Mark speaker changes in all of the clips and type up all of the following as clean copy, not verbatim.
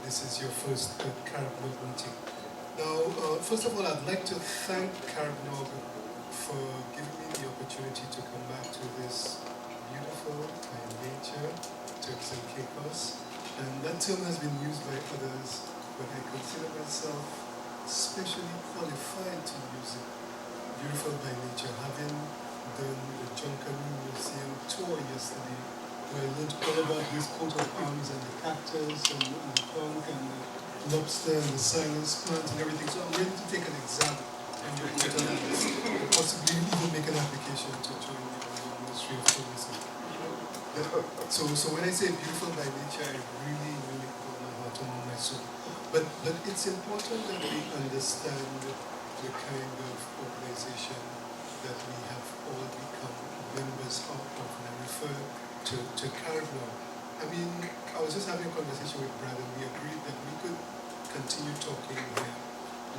Speaker 1: this is your first CaribNOG meeting. Now, first of all, I'd like to thank CaribNOG for giving me the opportunity to come back to this beautiful by nature Turks and Caicos. And that term has been used by others, but I consider myself specially qualified to use it. Beautiful by nature, having done the Junkanoo Museum tour yesterday, where I learned all about this coat of arms and the cactus and the conch and the lobster and the silence plant and everything. So I'm ready to take an exam on your internet and possibly even make an application to join the Ministry of Tourism. So when I say beautiful by nature, I really, really put my heart on my soul. But it's important that we understand the kind of organization that we have all become members of, and I refer to CaribNOG. I mean, I was just having a conversation with Brad, and we agreed that we could continue talking here,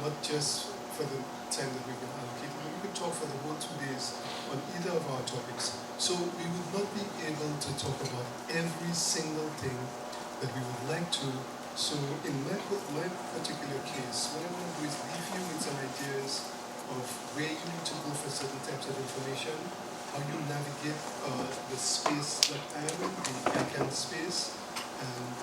Speaker 1: not just for the time that we've been allocated, but we could talk for the whole 2 days on either of our topics. So we would not be able to talk about every single thing that we would like to. So in my particular case, what I want to do is leave you with some ideas of where you need to go for certain types of information, how you navigate the space that I am in, the ICANN space, and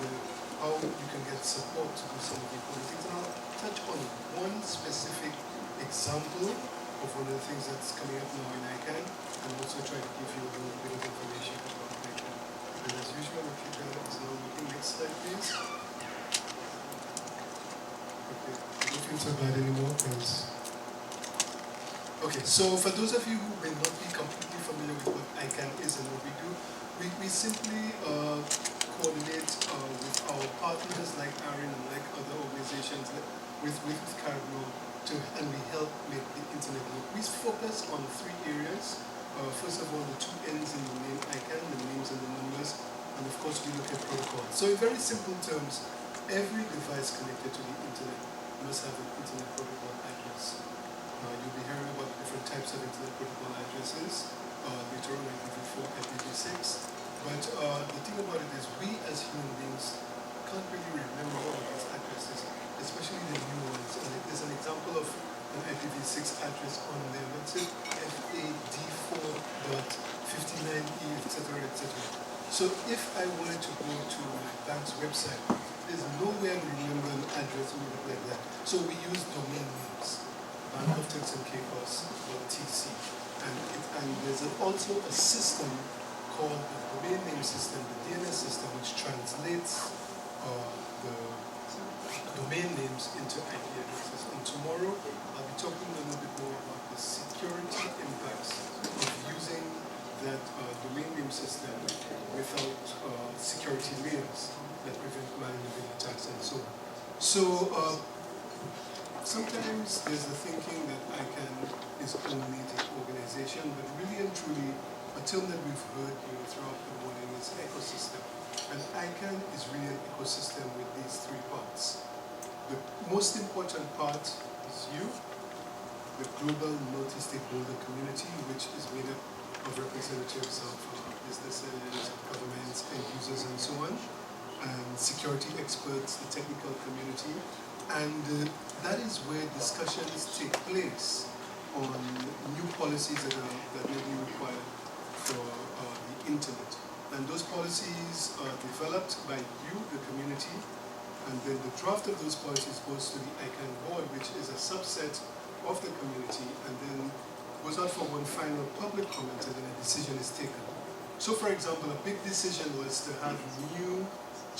Speaker 1: how you can get support to do some of the other things. And I'll touch on one specific example of one of the things that's coming up now in ICANN, and also try to give you a little bit of information about ICANN. And as usual, if you guys is now looking, next slide please. Okay, I don't feel so bad anymore because... Okay, so for those of you who may not be completely familiar with what ICANN is and what we do, we simply coordinate with our partners like ARIN and like other organizations with CaribNOG and we help make the internet work. We focus on 3 areas. First of all, the 2 N's in the name ICANN, the names and the numbers, and of course we look at protocols. So in very simple terms, every device connected to the internet must have an internet protocol address. You'll be hearing about different types of internet protocol addresses. Later on, I give you 4 IPv6. But the thing about it is, we as human beings can't really remember all of these addresses, especially the new ones. And there's an example of an IPv6 address on there. Let's say FAD4.59E, etc., etc. So if I wanted to go to my bank's website, there's nowhere to remember an address like that. So we use domain names. Of Turks and Caicos, .tc, and there's also a system called the domain name system, the DNS system, which translates the domain names into IP addresses. And tomorrow I'll be talking a little bit more about the security impacts of using that domain name system without security layers that prevent malware attacks and so on. So sometimes there's the thinking that ICANN is only the organization, but really and truly, a term that we've heard throughout the morning is ecosystem. And ICANN is really an ecosystem with these 3 parts. The most important part is you, the global multi-stakeholder community, which is made up of representatives of businesses, governments, end users, and so on, and security experts, the technical community. And that is where discussions take place on new policies that may be required for the internet. And those policies are developed by you, the community, and then the draft of those policies goes to the ICANN board, which is a subset of the community, and then goes out for one final public comment, and then a decision is taken. So for example, a big decision was to have new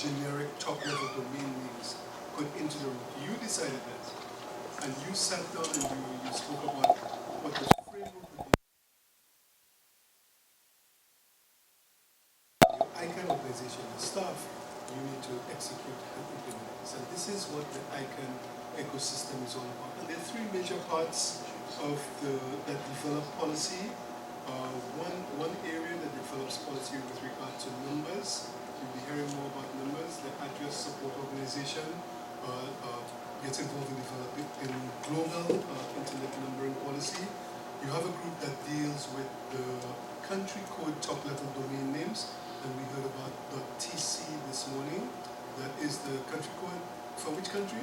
Speaker 1: generic top-level domain names put into the room. You decided that, and you sat down and you spoke about what the framework would be. Your ICANN organization, the staff, you need to execute and implement this. And this is what the ICANN ecosystem is all about. And there are 3 major parts of that develop policy. One area that develops policy with regard to numbers. You'll be hearing more about numbers. The address support organization gets involved in developing in global internet numbering policy. You have a group that deals with the country code top-level domain names, and we heard about .tc this morning. that is the country code for which country?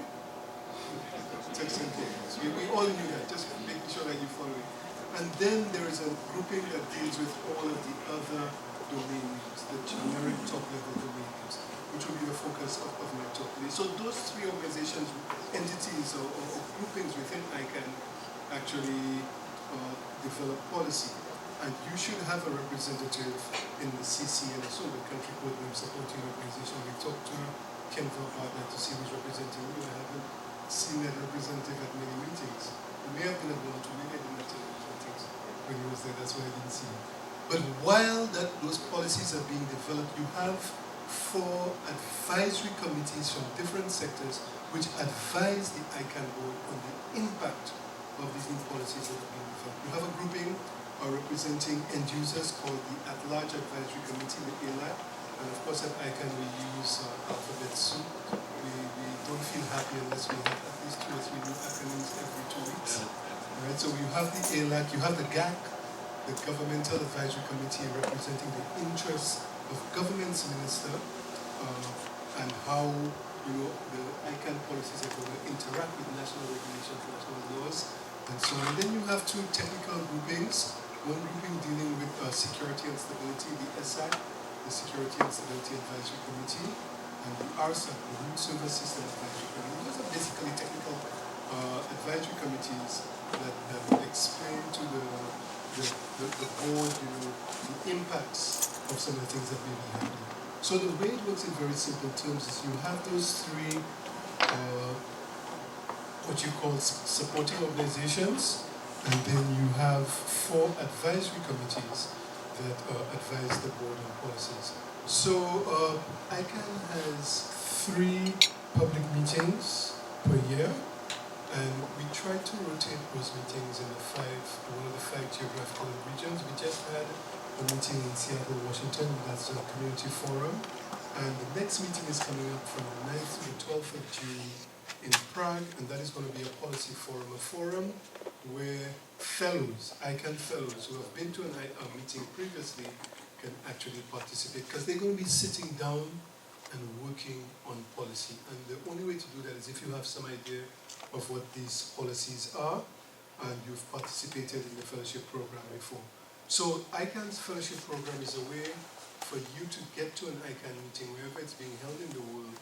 Speaker 1: Turks and Caicos. We all knew that, just making sure that you follow it. And then there is a grouping that deals with all of the other domain names, the generic top-level domain names, which will be the focus of my talk today. So those three organizations, entities or groupings within ICANN actually develop policy. And you should have a representative in the CCNSO, the Country Code Name Supporting Organization. We talked to Kenva about that to see who's representing you. I haven't seen that representative at many meetings. It may have been at one or two, maybe I didn't attend those meetings when he was there, that's why I didn't see him. But while those policies are being developed, you have 4 advisory committees from different sectors which advise the ICANN board on the impact of these new policies that are being developed. You have a grouping representing end users called the At-Large Advisory Committee, the ALAC, and of course at ICANN we use alphabet soup. We don't feel happy unless we have at least 2 or 3 new acronyms every 2 weeks. Right? So you have the ALAC, you have the GAC, the Governmental Advisory Committee, representing the interests of government's minister and how the ICANN policies are going to interact with national regulations, national laws, and so on. And then you have 2 technical groupings. One grouping dealing with security and stability, the SAC, the Security and Stability Advisory Committee, and the RSAC, the Root Server System Advisory Committee. Those are basically technical advisory committees that will explain to the board, the impacts of some of the things that may be happening. So the way it works in very simple terms is you have those 3 what you call supporting organizations, and then you have 4 advisory committees that advise the board on policies. So ICANN has 3 public meetings per year, and we try to rotate those meetings in one of the 5 geographical regions. We just had a meeting in Seattle, Washington, that's a community forum, and the next meeting is coming up from the 9th to the 12th of June in Prague, and that is going to be a policy forum, a forum where fellows, ICANN fellows who have been to a meeting previously can actually participate, because they're going to be sitting down and working on policy. And the only way to do that is if you have some idea of what these policies are and you've participated in the fellowship program before. So ICANN's fellowship program is a way for you to get to an ICANN meeting wherever it's being held in the world.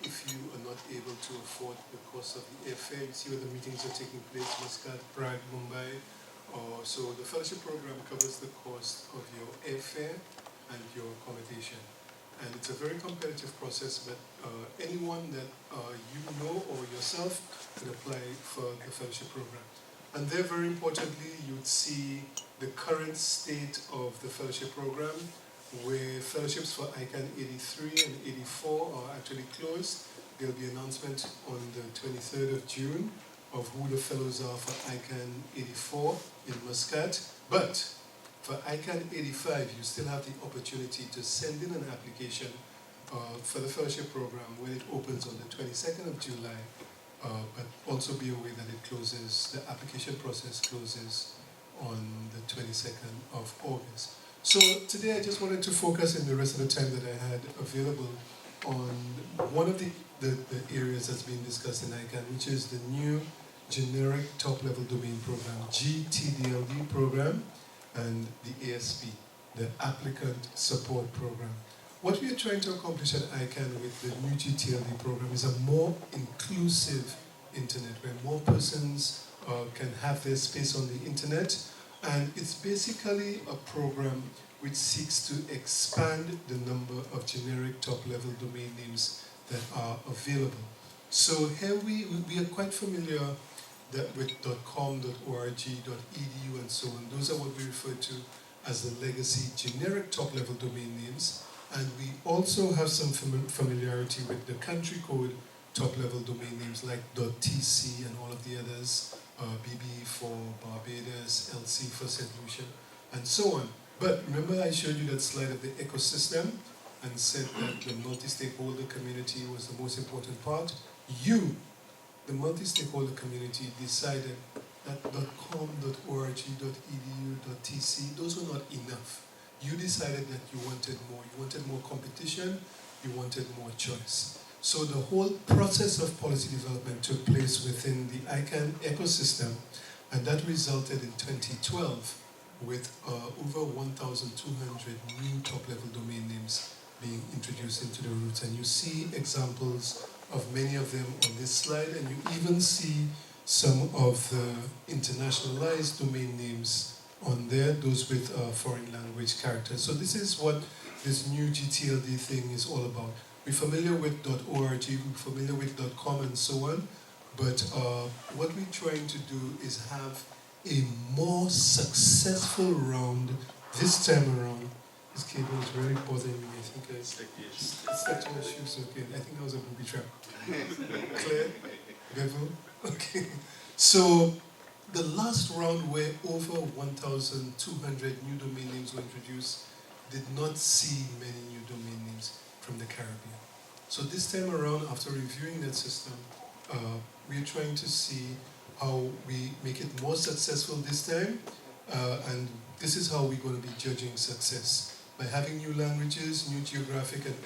Speaker 1: If you are not able to afford the cost of the airfare, you see where the meetings are taking place, Muscat, Prague, Mumbai. So the fellowship program covers the cost of your airfare and your accommodation. And it's a very competitive process, but anyone that you know or yourself can apply for the fellowship program. And there, very importantly, you'd see the current state of the fellowship program, where fellowships for ICANN 83 and 84 are actually closed. There'll be an announcement on the 23rd of June of who the fellows are for ICANN 84 in Muscat. But for ICANN 85, you still have the opportunity to send in an application for the fellowship program when it opens on the 22nd of July. But also be aware that it closes, the application process closes on the 22nd of August. So today I just wanted to focus in the rest of the time that I had available on one of the areas that's being discussed in ICANN, which is the new generic top-level domain program, GTDLD program, and the ASP, the Applicant Support Program. What we are trying to accomplish at ICANN with the new GTLD program is a more inclusive internet, where more persons can have their space on the internet. And it's basically a program which seeks to expand the number of generic top-level domain names that are available. So here we are quite familiar with .com, .org, .edu, and so on. Those are what we refer to as the legacy generic top-level domain names. And we also have some familiarity with the country code top-level domain names like .tc and all of the others, BB for Barbados, LC for St. Lucia, and so on. But remember I showed you that slide of the ecosystem and said that the multi-stakeholder community was the most important part? You, the multi-stakeholder community, decided that .com, .org, .edu, .tc, those were not enough. You decided that you wanted more. You wanted more competition, you wanted more choice. So the whole process of policy development took place within the ICANN ecosystem, and that resulted in 2012 with over 1,200 new top-level domain names being introduced into the roots. And you see examples of many of them on this slide, and you even see some of the internationalized domain names on there, those with foreign language characters. So this is what this new GTLD thing is all about. We're familiar with .org, we're familiar with .com and so on, but what we're trying to do is have a more successful round this time around. This cable is very bothering me. I think it's stuck to my shoes. Okay, I think that was a booby trap. Clear? Level? Okay. So the last round where over 1,200 new domain names were introduced did not see many new domain names from the Caribbean. So this time around, after reviewing that system, we are trying to see how we make it more successful this time, and this is how we're going to be judging success. By having new languages, new geographic and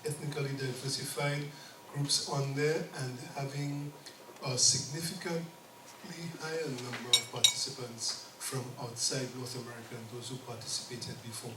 Speaker 1: ethnically diversified groups on there, and having a significantly higher number of participants from outside North America and those who participated before.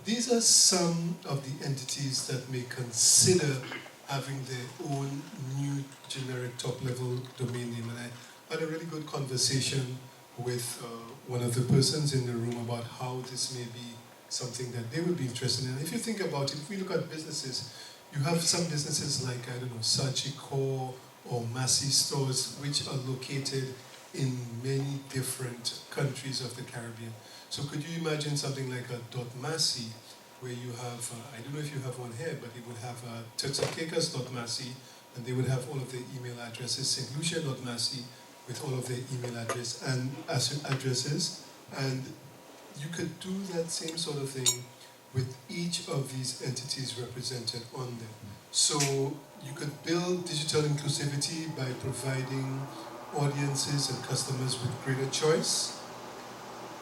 Speaker 1: These are some of the entities that may consider having their own new generic top-level domain name. And I had a really good conversation with one of the persons in the room about how this may be something that they would be interested in. And if you think about it, if we look at businesses, you have some businesses like, I don't know, Sachiko or Massey stores, which are located in many different countries of the Caribbean. So could you imagine something like a .Massey, where you have, I don't know if you have one here, but it would have Turks and Caicos .Massey, and they would have all of their email addresses, St. Lucia .Massey, with all of their email addresses, and you could do that same sort of thing with each of these entities represented on there. So you could build digital inclusivity by providing audiences and customers with greater choice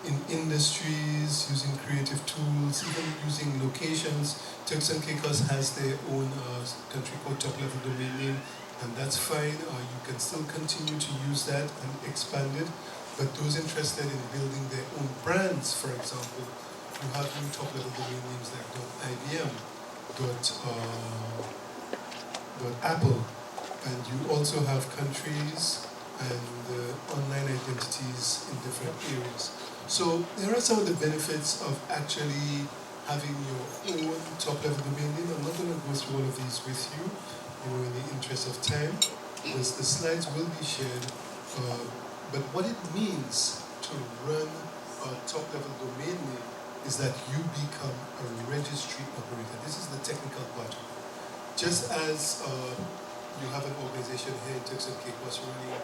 Speaker 1: in industries, using creative tools, even using locations. Turks and Caicos has their own country code top-level domain name, and that's fine. You can still continue to use that and expand it. But those interested in building their own brands, for example, you have new top-level domain names like .ibm, .apple, and you also have countries and online identities in different areas. So there are some of the benefits of actually having your own top-level domain name. I'm not going to go through all of these with you, in the interest of time, because the slides will be shared. But what it means to run a top-level domain name is that you become a registry operator. This is the technical part of it. Just as you have an organization here in Turks and Caicos running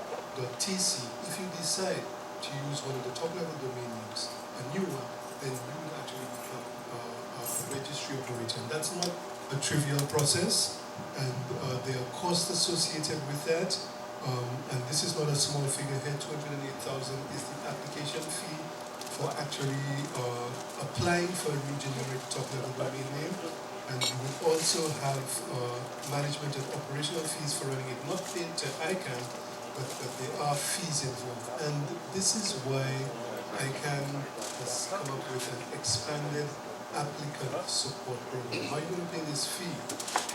Speaker 1: .tc, if you decide to use one of the top-level domain names, a new one, then you would actually become a registry operator. And that's not a trivial process, and there are costs associated with that. And this is not a small figure here. 208,000 is the application fee for actually applying for a new generic top-level domain name. And you will also have management and operational fees for running it, not paid to ICANN, but there are fees involved. And this is why ICANN has come up with an expanded applicant support program. How are you going to pay this fee?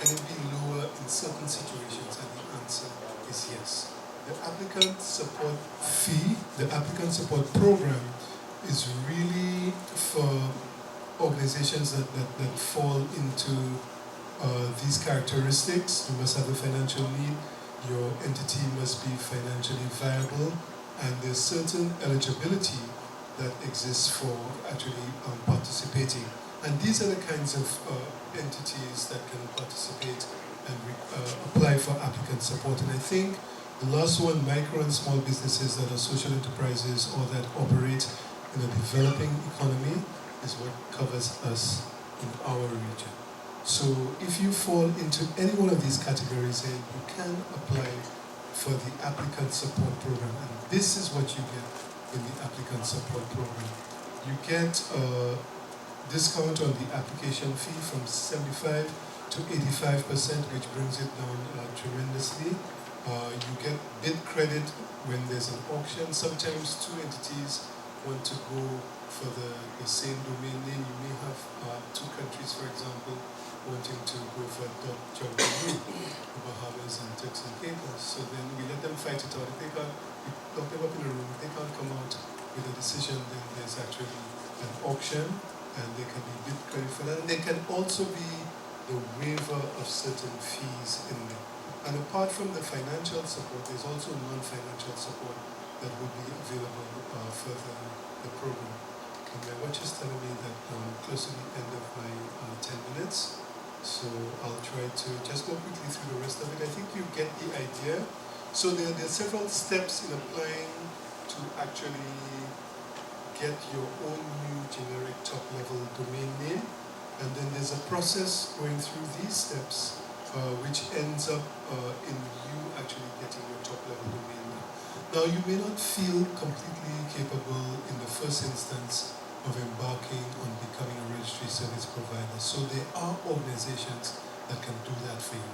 Speaker 1: Can it be lower in certain situations? And the answer is yes. The applicant support fee, the applicant support program, is really for organizations that fall into these characteristics. You must have a financial need, your entity must be financially viable, and there's certain eligibility that exists for actually participating. And these are the kinds of entities that can participate and apply for applicant support. And I think the last one, micro and small businesses that are social enterprises or that operate in a developing economy, is what covers us in our region. So if you fall into any one of these categories, then you can apply for the applicant support program. And this is what you get in the applicant support program. You get discount on the application fee from 75 to 85%, which brings it down tremendously. You get bid credit when there's an auction. Sometimes two entities want to go for the same domain name. You may have two countries, for example, wanting to go for .gov, the Bahamas and Turks and Caicos. So then we let them fight it out. If they can't, we lock them up in a room. If they can't come out with a decision, then there's actually an auction, and there can be bid credit for that. And there can also be the waiver of certain fees in there. And apart from the financial support, there's also non-financial support that will be available for the program. And my watch is telling me that I'm close to the end of my 10 minutes. So I'll try to just go quickly through the rest of it. I think you get the idea. So there are several steps in applying to actually get your own new generic top-level domain name. And then there's a process going through these steps which ends up in you actually getting your top-level domain name. Now, you may not feel completely capable in the first instance of embarking on becoming a registry service provider. So there are organizations that can do that for you.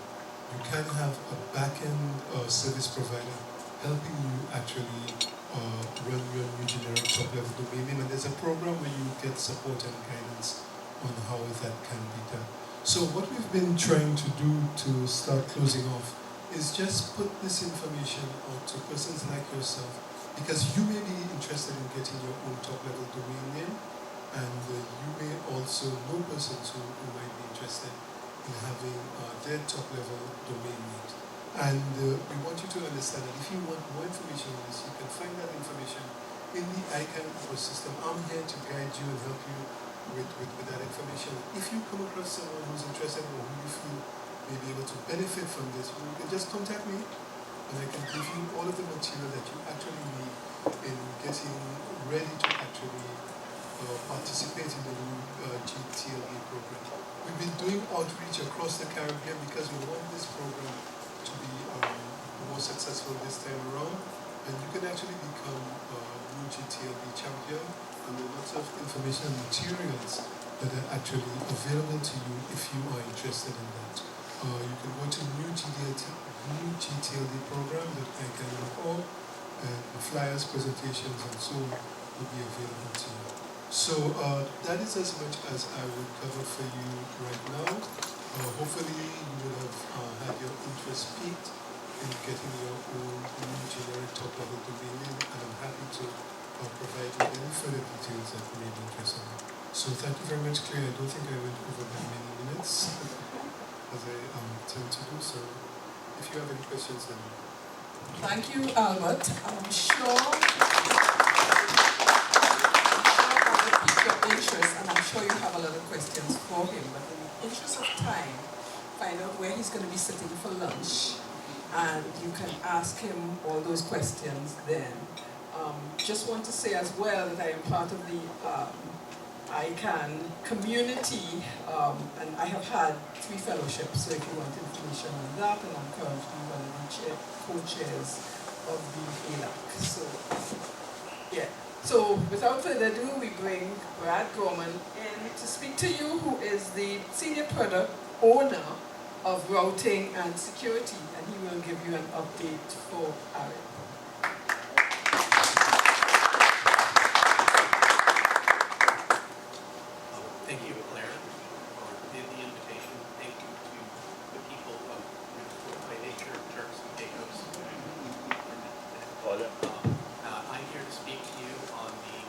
Speaker 1: You can have a back-end service provider helping you actually run your new generic top-level domain name, and there's a program where you get support and guidance on how that can be done. So what we've been trying to do to start closing off is just put this information out to persons like yourself, because you may be interested in getting your own top-level domain name, and you may also know persons who might be interested in having their top-level domain name. And we want you to understand that if you want more information on this, you can find that information in the ICANN ecosystem. I'm here to guide you and help you with that information. If you come across someone who's interested or who you feel may be able to benefit from this, you can just contact me, and I can give you all of the material that you actually need in getting ready to actually participate in the new GTLE program. We've been doing outreach across the Caribbean because we want this program to be more successful this time around, and you can actually become a new GTLE champion, and there are lots of information and materials that are actually available to you if you are interested in that. You can go to newgtldeprogram.icon.org, and flyers, presentations, and so on will be available to you. So that is as much as I would cover for you right now. Hopefully you will have had your interest piqued in getting your own new generic top-level domain name, and I'm happy to provide you any further details that may be interesting. So thank you very much, Claire. I don't think I went over by many minutes, as I tend to do. So if you have any questions, then...
Speaker 2: Thank you, Albert. I'm sure your interest, and I'm sure you have a lot of questions for him, but in the interest of time, find out where he's going to be sitting for lunch, and you can ask him all those questions then. Just want to say as well that I am part of the ICANN community, and I have had 3 fellowships, so if you want information on that, and I'm currently one of the co-chairs of the ALAC. So, yeah. So, without further ado, we bring Brad Gorman in to speak to you, who is the Senior Product Owner of Routing and Security, and he will give you an update for ARIN.
Speaker 3: Thank you, Claire, for the invitation. Thank you to the people of by nature, Turks and Caicos. I'm here to speak to you on the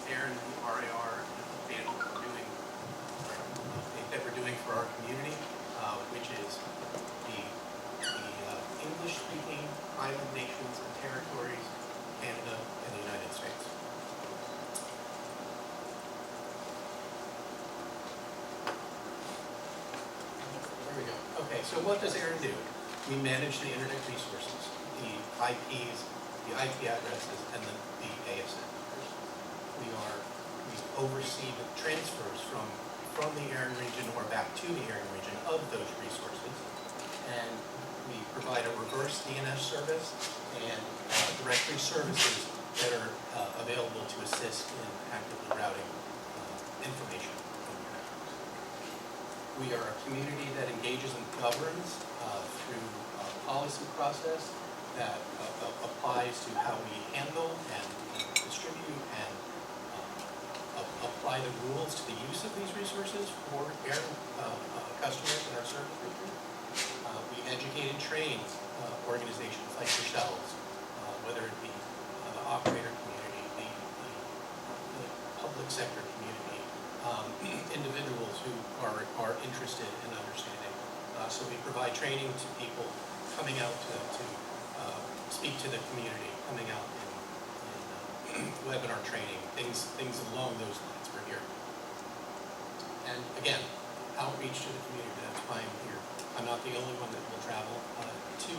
Speaker 3: ARIN RAR that we're doing for our community, which is the English-speaking island nations and territories, Canada, and the United States. There we go. Okay, so what does ARIN do? We manage the internet resources, the IPs, the IP addresses, and the ASN. We oversee the transfers from the ARIN region or back to the ARIN region of those resources, and we provide a reverse DNS service and directory services that are available to assist in actively routing information from your networks. We are a community that engages and governs through a policy process that applies to how we handle and distribute and apply the rules to the use of these resources for ARIN customers in our service region. We educate and train organizations like yourselves, whether it be the operator community, the public sector community, individuals who are interested in understanding. So we provide training to people coming out to speak to the community, coming out in webinar training, things along those lines. We're here. And again, outreach to the community, that's why I'm here. I'm not the only one that will travel to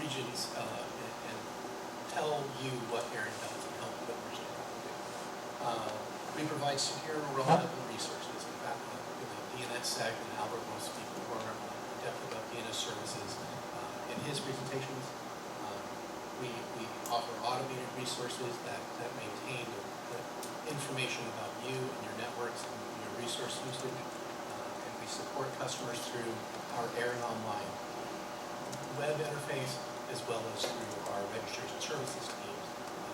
Speaker 3: regions and tell you what ARIN does and help you understand what we do. We provide secure, reliable resources. In fact, DNSSEC and Albert will speak more in depth about DNS services in his presentations. We offer automated resources that maintain the information about you and your networks and your resource usage. And we support customers through our ARIN Online web interface as well as through our registries and services teams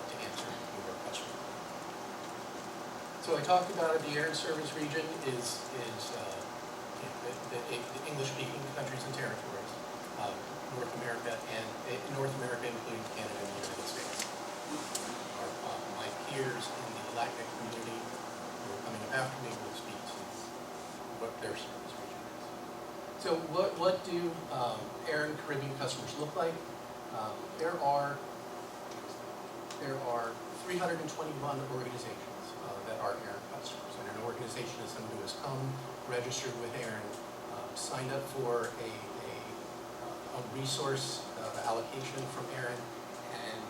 Speaker 3: to answer your questions. So I talked about it, the ARIN service region is the English-speaking countries and territories, North America, and North America including Canada and the United States. My peers in the LACNIC community who are coming up after me will speak to what their service region is. So what do ARIN Caribbean customers look like? There are 321 organizations that are ARIN customers, and an organization is someone who has come, registered with ARIN, signed up for a resource allocation from ARIN, and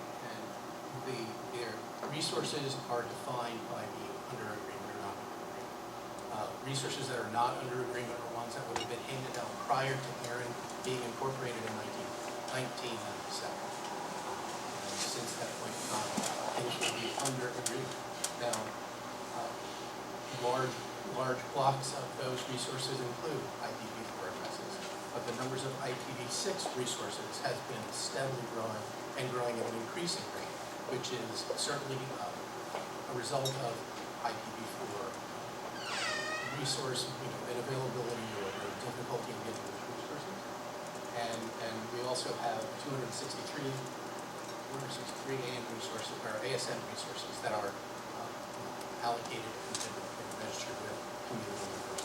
Speaker 3: their resources are defined by being under agreement or not under agreement. Resources that are not under agreement are ones that would have been handed out prior to ARIN being incorporated in 1997. And since that point in time, things will be under agreement. Now, large blocks of those resources include IPv4 addresses, but the numbers of IPv6 resources has been steadily growing and growing at an increasing rate, which is certainly a result of IPv4 resource availability or difficulty in getting those resources. And we also have 263 AN resources, or ASN resources that are allocated and registered with community members.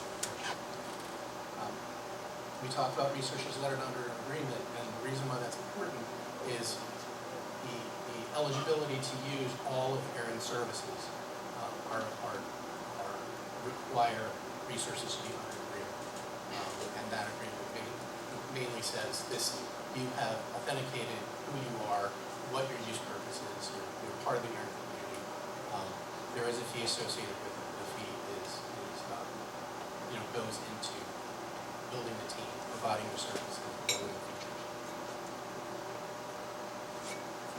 Speaker 3: We talked about resources that are under agreement, and the reason why that's important is the eligibility to use all of ARIN services require resources to be under agreement. And that agreement mainly says this: you have authenticated who you are, what your use purpose is, you're part of the ARIN community. There is a fee associated with it. The fee goes into building the team, providing the services, building the features.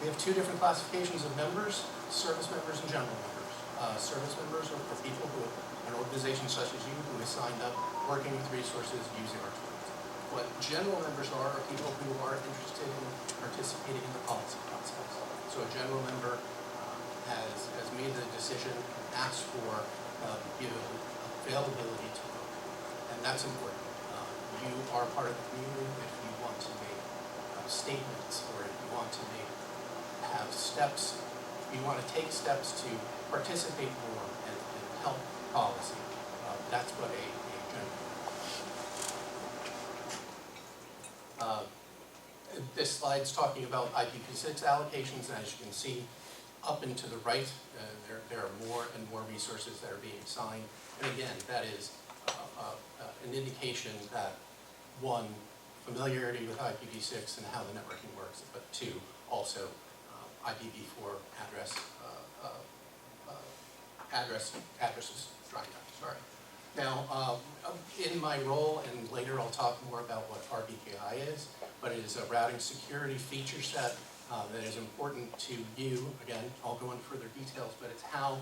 Speaker 3: We have two different classifications of members: service members and general members. Service members are for people who, an organization such as you, who has signed up, working with resources, using our tools. What general members are people who are interested in participating in the policy process. So a general member has made the decision, asked for the availability to vote. And that's important. You are part of the community if you want to make statements, or if you want to have steps, if you want to take steps to participate more and help policy. That's what a general. This slide's talking about IPv6 allocations, and as you can see, up and to the right, there are more and more resources that are being assigned. And again, that is an indication that, one, familiarity with IPv6 and how the networking works, but two, also IPv4 addresses drying up. Sorry. Now, in my role, and later I'll talk more about what RBKI is, but it is a routing security feature set that is important to you. Again, I'll go into further details, but it's how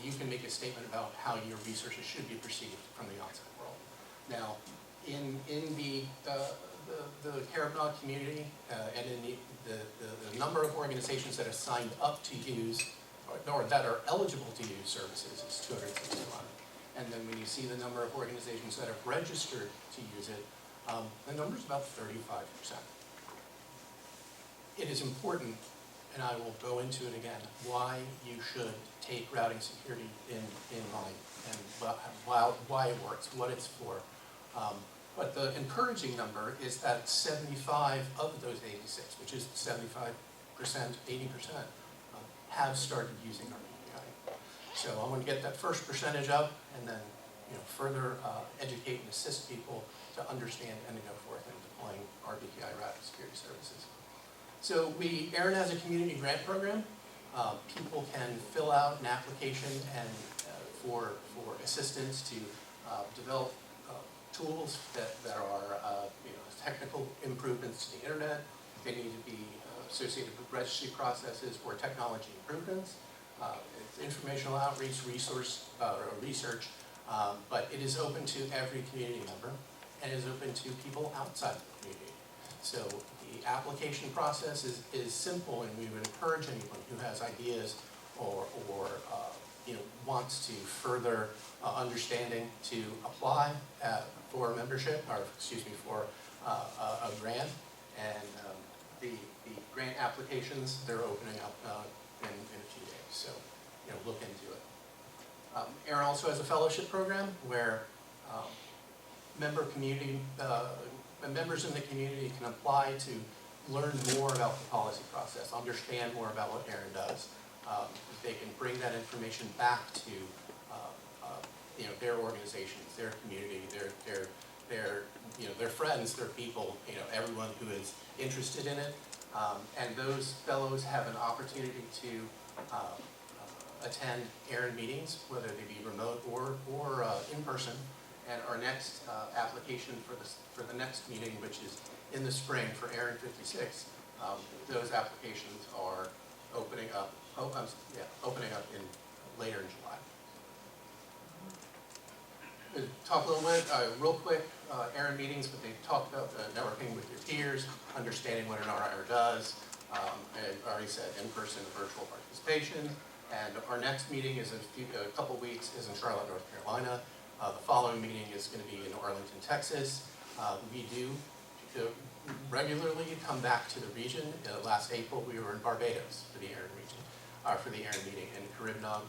Speaker 3: you can make a statement about how your resources should be perceived from the outside world. Now, in the CaribNOG community and in the number of organizations that have signed up to use or that are eligible to use services is 261. And then when you see the number of organizations that have registered to use it, the number is about 35%. It is important, and I will go into it again, why you should take routing security in mind and why it works, what it's for. But the encouraging number is that 75 of those 86, which is 75%, 80%, have started using our API. So I want to get that first percentage up and then further educate and assist people to understand and to go forth in deploying our BPI routing security services. So ARIN has a community grant program. People can fill out an application and for assistance to develop tools that are technical improvements to the internet. They need to be associated with registry processes or technology improvements. It's informational outreach, research, but it is open to every community member and is open to people outside the community. So the application process is simple, and we would encourage anyone who has ideas or wants to further understanding to apply for membership, or for a grant. And the grant applications, they're opening up in a few days. So look into it. ARIN also has a fellowship program where members in the community can apply to learn more about the policy process, understand more about what ARIN does. They can bring that information back to their organizations, their community, their friends, their people, everyone who is interested in it. And those fellows have an opportunity to attend ARIN meetings, whether they be remote or in person. And our next application for the next meeting, which is in the spring for ARIN 56, those applications are opening up later in July. Talk a little bit, real quick, ARIN meetings, but they talked about networking with your peers, understanding what an RIR does. I already said in-person and virtual participation. And our next meeting is a couple weeks is in Charlotte, North Carolina. The following meeting is going to be in Arlington, Texas. We do regularly come back to the region. Last April, we were in Barbados for the ARIN region, for the ARIN meeting, and CaribNOG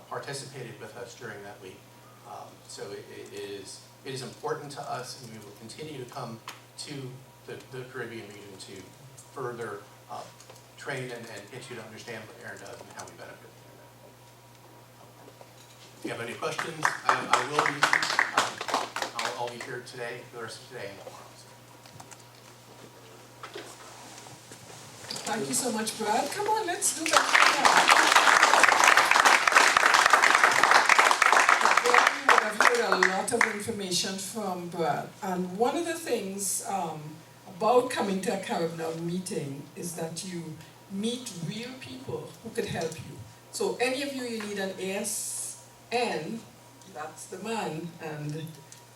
Speaker 3: participated with us during that week. So it is important to us, and we will continue to come to the Caribbean region to further train and get you to understand what ARIN does and how we benefit from it. If you have any questions, I'll be here today, the rest of today and tomorrow.
Speaker 2: Thank you so much, Brad. Come on, let's do that. I've heard a lot of information from Brad, and one of the things about coming to a CaribNOG meeting is that you meet real people who could help you. So any of you need an ASN, that's the man, and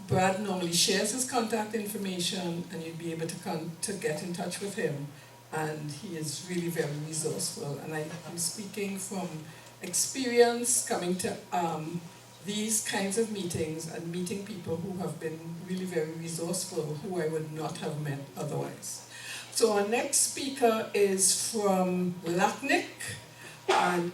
Speaker 2: Brad normally shares his contact information, and you'd be able to get in touch with him, and he is really very resourceful. And I'm speaking from experience coming to these kinds of meetings and meeting people who have been really very resourceful, who I would not have met otherwise. So our next speaker is from LACNIC. And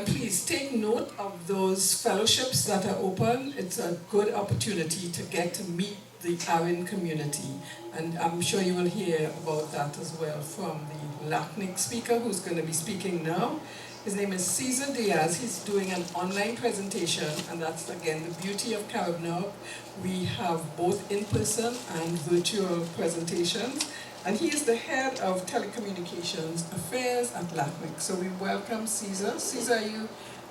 Speaker 2: please take note of those fellowships that are open. It's a good opportunity to get to meet the ARIN community. And I'm sure you will hear about that as well from the LACNIC speaker who's going to be speaking now. His name is Cesar Diaz. He's doing an online presentation, and that's again the beauty of CaribNOG. We have both in-person and virtual presentations, and he is the head of telecommunications affairs at LACNIC. So we welcome Cesar. Cesar,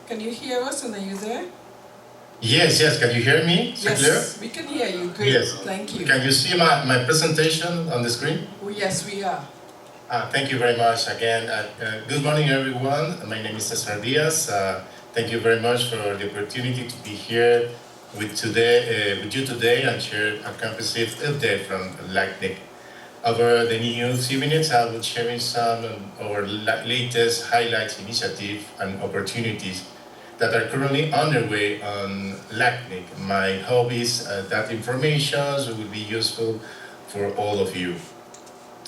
Speaker 2: can you hear us, and are you there?
Speaker 4: Yes. Can you hear me?
Speaker 2: Yes,
Speaker 4: clear?
Speaker 2: We can hear you. Great.
Speaker 4: Yes.
Speaker 2: Thank you.
Speaker 4: Can you see my presentation on the screen?
Speaker 2: Oh, yes, we are.
Speaker 4: Thank you very much again. Good morning, everyone. My name is Cesar Diaz, Thank you very much for the opportunity to be here with you today and share a comprehensive update from LACNIC. Over the next few minutes, I will share some of our latest highlights, initiatives, and opportunities that are currently underway on LACNIC. My hope is that information will be useful for all of you.